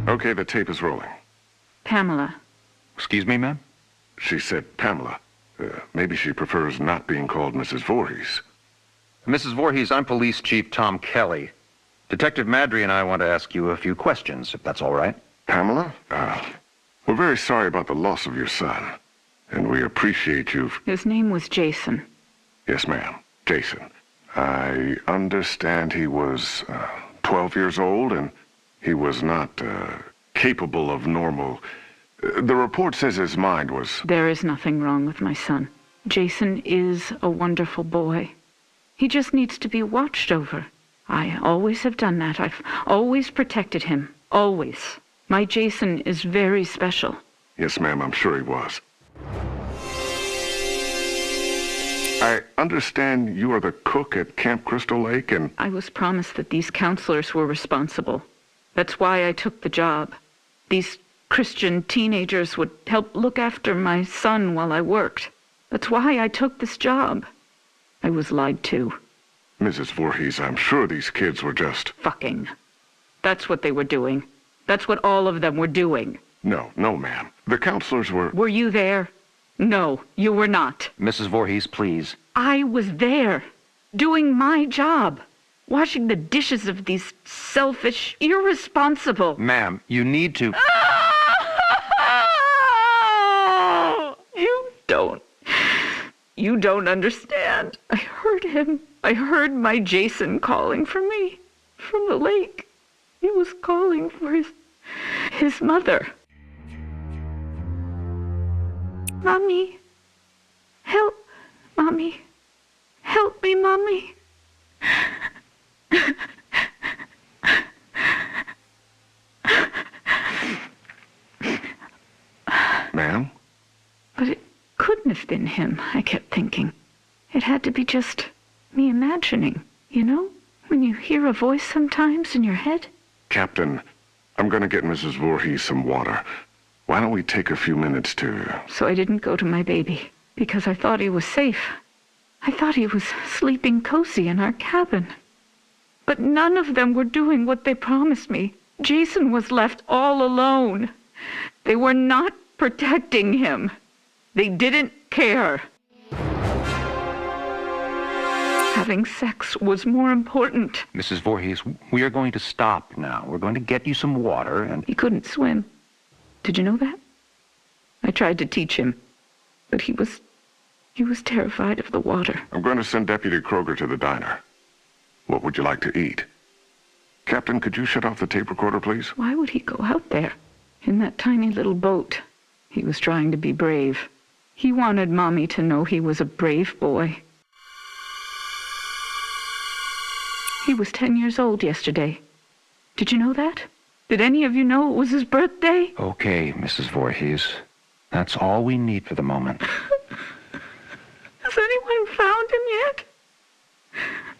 Okay, the tape is rolling. Pamela. Excuse me, ma'am? She said Pamela. Maybe she prefers not being called Mrs. Voorhees. Mrs. Voorhees, I'm Police Chief Tom Kelly. Detective Madry and I want to ask you a few questions, if that's all right. Pamela, we're very sorry about the loss of your son. And we appreciate you. His name was Jason. Yes, ma'am. Jason. I understand he was 12 years old and he was not capable of normal. The report says his mind was... There is nothing wrong with my son. Jason is a wonderful boy. He just needs to be watched over. I always have done that. I've always protected him. Always. My Jason is very special. Yes, ma'am, I'm sure he was. I understand you are the cook at Camp Crystal Lake and... I was promised that these counselors were responsible. That's why I took the job. These Christian teenagers would help look after my son while I worked. That's why I took this job. I was lied to. Mrs. Voorhees, I'm sure these kids were just... Fucking. That's what they were doing. That's what all of them were doing. No, ma'am. The counselors were... Were you there? No, you were not. Mrs. Voorhees, please. I was there, doing my job, washing the dishes of these selfish, irresponsible... Ma'am, you need to... You don't understand. I heard him. I heard my Jason calling for me from the lake. He was calling for his mother. Mommy, help, Mommy. Help me, Mommy. Ma'am? But it couldn't have been him, I kept thinking. It had to be just me imagining, you know? When you hear a voice sometimes in your head. Captain, I'm going to get Mrs. Voorhees some water. Why don't we take a few minutes to... So I didn't go to my baby, because I thought he was safe. I thought he was sleeping cozy in our cabin. But none of them were doing what they promised me. Jason was left all alone. They were not protecting him. They didn't care. Having sex was more important. Mrs. Voorhees, we are going to stop now. We're going to get you some water and... He couldn't swim. Did you know that? I tried to teach him, but he was terrified of the water. I'm going to send Deputy Kroger to the diner. What would you like to eat? Captain, could you shut off the tape recorder, please? Why would he go out there in that tiny little boat? He was trying to be brave. He wanted Mommy to know he was a brave boy. He was 10 years old yesterday. Did you know that? Did any of you know it was his birthday? Okay, Mrs. Voorhees. That's all we need for the moment. Has anyone found him yet?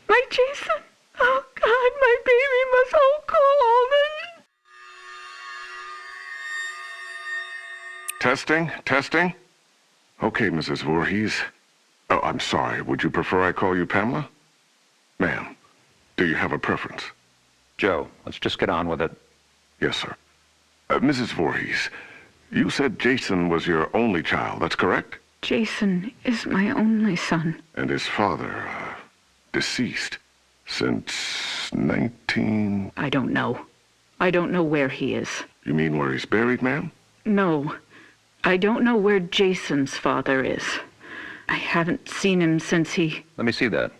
My Jason? Oh, God, my baby was so cold. Testing? Okay, Mrs. Voorhees. Oh, I'm sorry. Would you prefer I call you Pamela? Ma'am, do you have a preference? Joe, let's just get on with it. Yes, sir. Mrs. Voorhees, you said Jason was your only child, that's correct? Jason is my only son. And his father, deceased since 19... I don't know. I don't know where he is. You mean where he's buried, ma'am? No. I don't know where Jason's father is. I haven't seen him since he... Let me see that.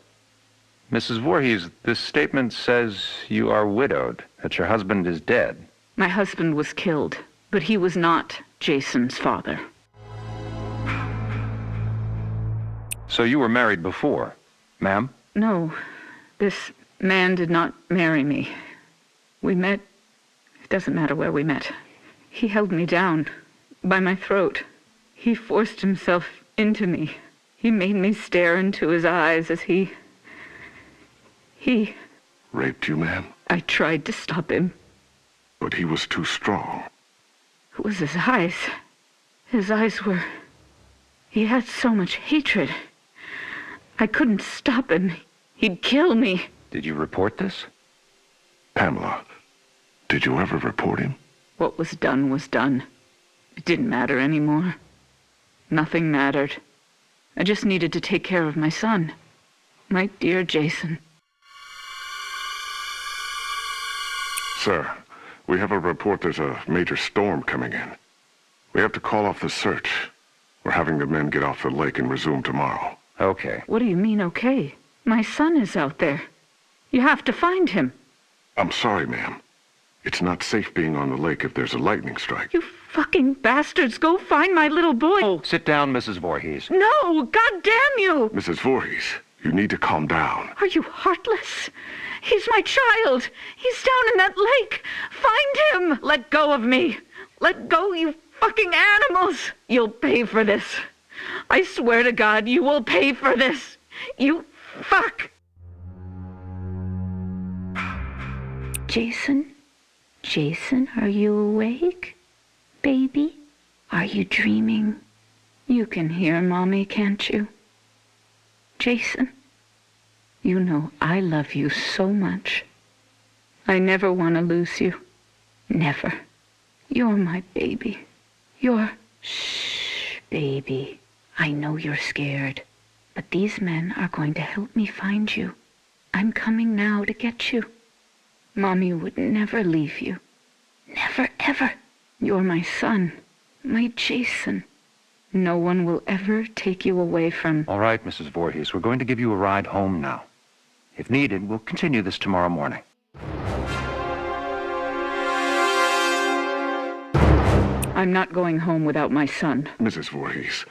Mrs. Voorhees, this statement says you are widowed, that your husband is dead. My husband was killed, but he was not Jason's father. So you were married before, ma'am? No, this man did not marry me. We met... It doesn't matter where we met. He held me down by my throat. He forced himself into me. He made me stare into his eyes as he... Raped you, ma'am? I tried to stop him. But he was too strong. It was his eyes. His eyes were... He had so much hatred. I couldn't stop him. He'd kill me. Did you report this? Pamela, did you ever report him? What was done was done. It didn't matter anymore. Nothing mattered. I just needed to take care of my son. My dear Jason. Sir, we have a report there's a major storm coming in. We have to call off the search. We're having the men get off the lake and resume tomorrow. Okay. What do you mean, okay? My son is out there. You have to find him. I'm sorry, ma'am. It's not safe being on the lake if there's a lightning strike. You fucking bastards, go find my little boy. Oh, sit down, Mrs. Voorhees. No, God damn you! Mrs. Voorhees, you need to calm down. Are you heartless? He's my child. He's down in that lake. Find him. Let go of me. Let go, you fucking animals. You'll pay for this. I swear to God, you will pay for this. You fuck. Jason? Jason, are you awake? Baby? Are you dreaming? You can hear Mommy, can't you? Jason? You know I love you so much. I never want to lose you. Never. You're my baby. Shh, baby. I know you're scared, but these men are going to help me find you. I'm coming now to get you. Mommy would never leave you. Never, ever. You're my son, my Jason. No one will ever take you away from... All right, Mrs. Voorhees, we're going to give you a ride home now. If needed, we'll continue this tomorrow morning. I'm not going home without my son. Mrs. Voorhees,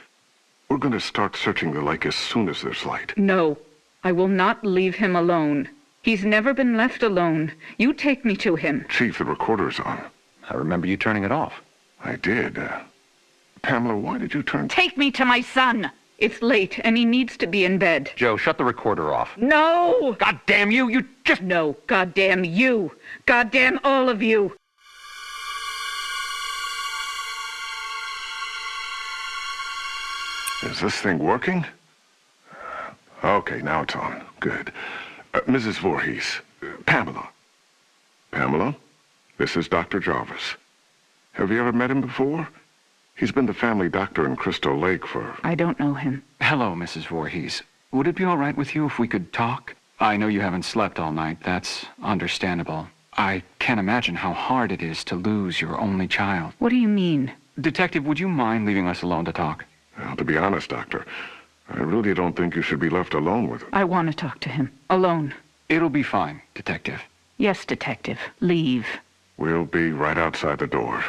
we're going to start searching the lake as soon as there's light. No, I will not leave him alone. He's never been left alone. You take me to him. Chief, the recorder's on. I remember you turning it off. I did. Pamela, why did you turn... Take me to my son. It's late, and he needs to be in bed. Joe, shut the recorder off. No! God damn you! You just... No, goddamn you. Goddamn all of you. Is this thing working? Okay, now it's on. Good. Mrs. Voorhees, Pamela. Pamela, this is Dr. Jarvis. Have you ever met him before? He's been the family doctor in Crystal Lake for... I don't know him. Hello, Mrs. Voorhees. Would it be all right with you if we could talk? I know you haven't slept all night. That's understandable. I can't imagine how hard it is to lose your only child. What do you mean? Detective, would you mind leaving us alone to talk? Well, to be honest, Doctor, I really don't think you should be left alone with him. I want to talk to him. Alone. It'll be fine, Detective. Yes, Detective. Leave. We'll be right outside the door,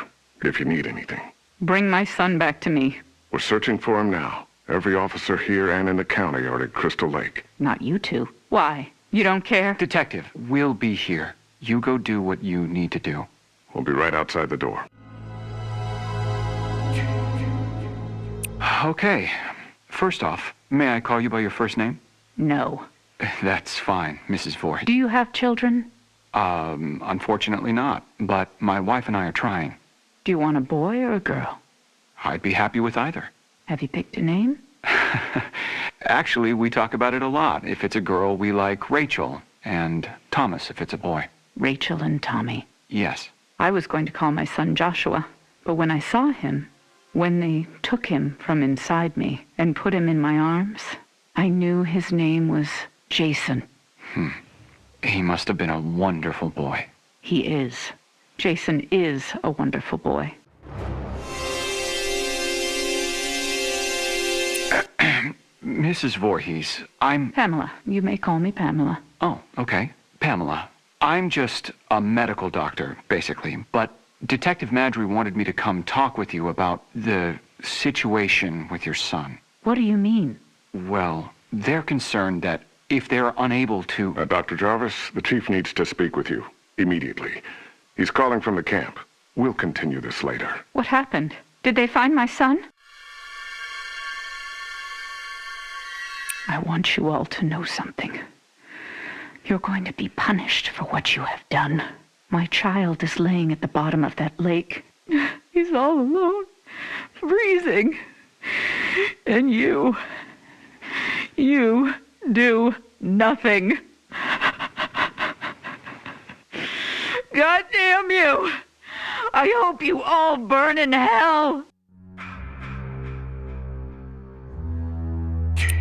if you need anything. Bring my son back to me. We're searching for him now. Every officer here and in the county are at Crystal Lake. Not you two. Why? You don't care? Detective, we'll be here. You go do what you need to do. We'll be right outside the door. Okay. First off, may I call you by your first name? No. That's fine, Mrs. Voorhees. Do you have children? Unfortunately not, but my wife and I are trying. Do you want a boy or a girl? I'd be happy with either. Have you picked a name? Actually, we talk about it a lot. If it's a girl, we like Rachel, and Thomas if it's a boy. Rachel and Tommy. Yes. I was going to call my son Joshua, but when I saw him, when they took him from inside me and put him in my arms, I knew his name was Jason. He must have been a wonderful boy. He is. Jason is a wonderful boy. Mrs. Voorhees, I'm... Pamela. You may call me Pamela. Oh, okay. Pamela. I'm just a medical doctor, basically, but Detective Madry wanted me to come talk with you about the situation with your son. What do you mean? Well, they're concerned that if they're unable to... Dr. Jarvis, the chief needs to speak with you immediately. He's calling from the camp. We'll continue this later. What happened? Did they find my son? I want you all to know something. You're going to be punished for what you have done. My child is laying at the bottom of that lake. He's all alone, freezing. And you do nothing. God damn you! I hope you all burn in hell.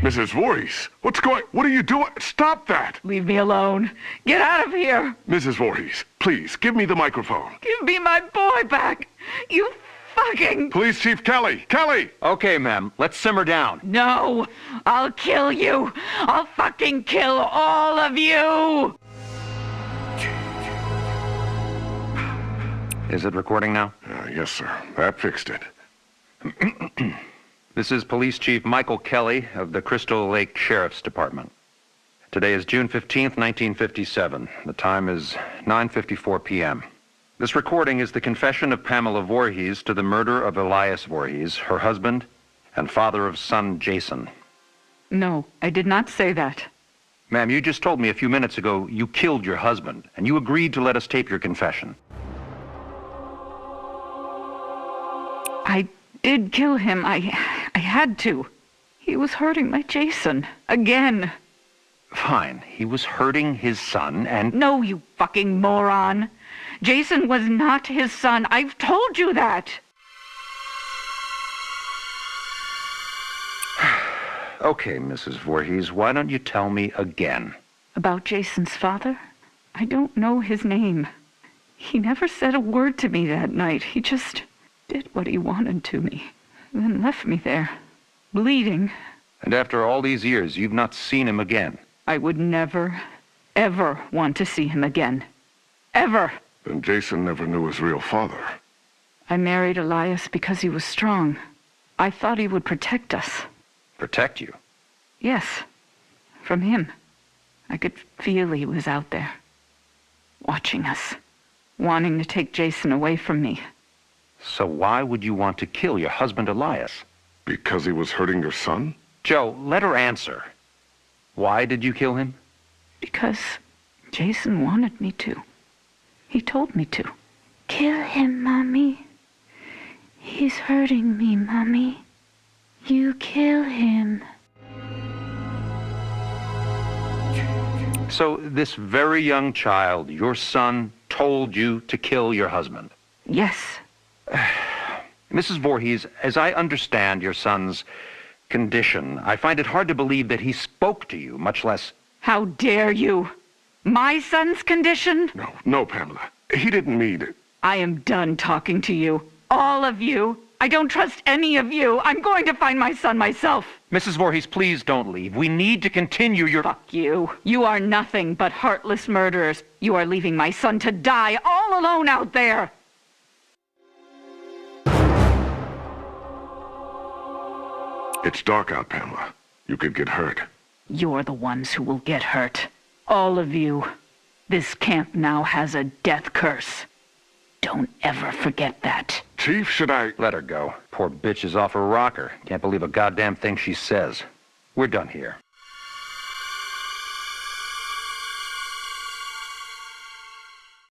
Mrs. Voorhees, what are you doing? Stop that! Leave me alone. Get out of here. Mrs. Voorhees, please, give me the microphone. Give me my boy back. You fucking... Police Chief Kelly! Kelly! Okay, ma'am, let's simmer down. No, I'll kill you. I'll fucking kill all of you. Is it recording now? Yes, sir. That fixed it. This is Police Chief Michael Kelly of the Crystal Lake Sheriff's Department. Today is June 15th, 1957. The time is 9:54 p.m. This recording is the confession of Pamela Voorhees to the murder of Elias Voorhees, her husband, and father of son Jason. No, I did not say that. Ma'am, you just told me a few minutes ago you killed your husband, and you agreed to let us tape your confession. I did kill him. I had to. He was hurting my Jason. Again. Fine. He was hurting his son, and... No, you fucking moron. Jason was not his son. I've told you that. Okay, Mrs. Voorhees, why don't you tell me again? About Jason's father? I don't know his name. He never said a word to me that night. He just did what he wanted to me, then left me there, bleeding. And after all these years, you've not seen him again? I would never, ever want to see him again. Ever. Then Jason never knew his real father. I married Elias because he was strong. I thought he would protect us. Protect you? Yes, from him. I could feel he was out there, watching us, wanting to take Jason away from me. So why would you want to kill your husband Elias? Because he was hurting your son? Joe, let her answer. Why did you kill him? Because Jason wanted me to. He told me to. Kill him, Mommy. He's hurting me, Mommy. You kill him. So this very young child, your son, told you to kill your husband? Yes. Mrs. Voorhees, as I understand your son's condition, I find it hard to believe that he spoke to you, much less... How dare you? My son's condition? No, Pamela. He didn't mean it. I am done talking to you. All of you. I don't trust any of you. I'm going to find my son myself. Mrs. Voorhees, please don't leave. We need to continue your... Fuck you. You are nothing but heartless murderers. You are leaving my son to die all alone out there. It's dark out, Pamela. You could get hurt. You're the ones who will get hurt. All of you. This camp now has a death curse. Don't ever forget that. Chief, should I... Let her go. Poor bitch is off her rocker. Can't believe a goddamn thing she says. We're done here.